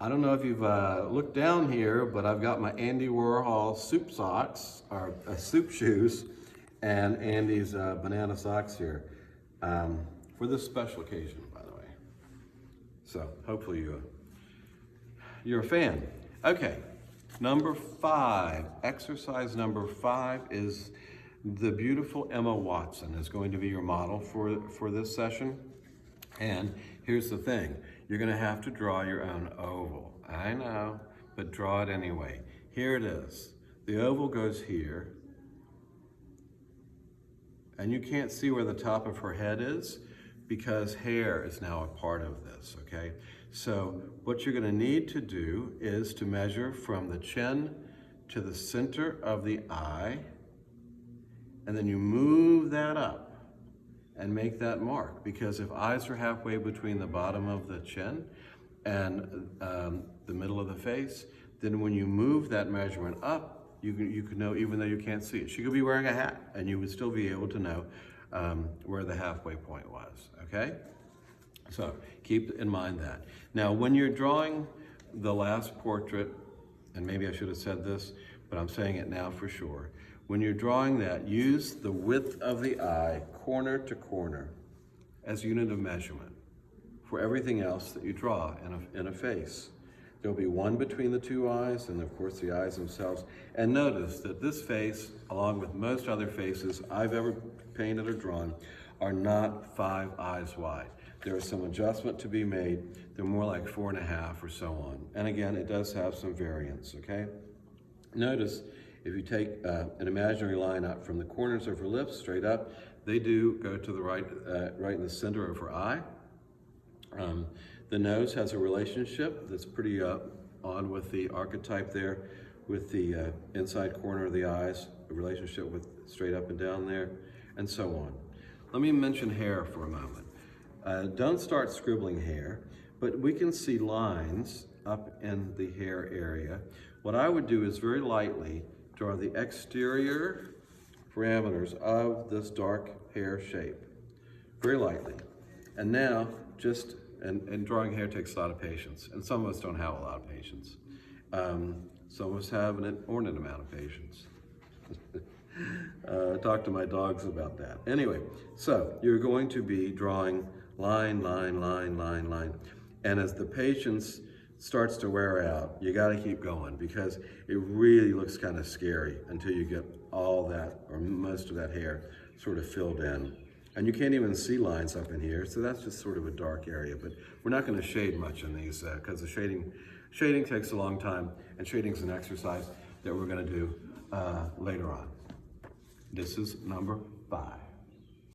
I don't know if you've looked down here, but I've got my Andy Warhol soup socks, or soup shoes, and Andy's banana socks here for this special occasion, by the way. So hopefully you're a fan. Okay, number 5, exercise number 5 is the beautiful Emma Watson is going to be your model for this session. And here's the thing, you're gonna have to draw your own oval. I know, but draw it anyway. Here it is. The oval goes here, and you can't see where the top of her head is because hair is now a part of this, okay? So what you're gonna need to do is to measure from the chin to the center of the eye, and then you move that up and make that mark, because if eyes are halfway between the bottom of the chin and the middle of the face, then when you move that measurement up, you can know, even though you can't see it. She could be wearing a hat and you would still be able to know where the halfway point was, okay? So keep in mind that. Now, when you're drawing the last portrait, and maybe I should have said this, but I'm saying it now for sure. When you're drawing that, use the width of the eye, corner to corner, as unit of measurement for everything else that you draw in a face. There'll be one between the two eyes, and of course the eyes themselves. And notice that this face, along with most other faces I've ever painted or drawn, are not 5 eyes wide. There is some adjustment to be made. They're more like 4.5 or so on. And again, it does have some variance, okay? Notice, if you take an imaginary line up from the corners of her lips straight up, they do go to the right, right in the center of her eye. The nose has a relationship that's pretty on with the archetype there, with the inside corner of the eyes, a relationship with straight up and down there, and so on. Let me mention hair for a moment. Don't start scribbling hair, but we can see lines up in the hair area. What I would do is very lightly draw the exterior parameters of this dark hair shape, very lightly. And now, and drawing hair takes a lot of patience, and some of us don't have a lot of patience. Some of us have an inordinate amount of patience. Talk to my dogs about that. Anyway, so you're going to be drawing line, line, line, line, line. And as the patience starts to wear out, you gotta keep going, because it really looks kind of scary until you get all that, or most of that hair, sort of filled in. And you can't even see lines up in here, so that's just sort of a dark area. But we're not gonna shade much in these, because the shading takes a long time, and shading's an exercise that we're gonna do later on. This is number 5.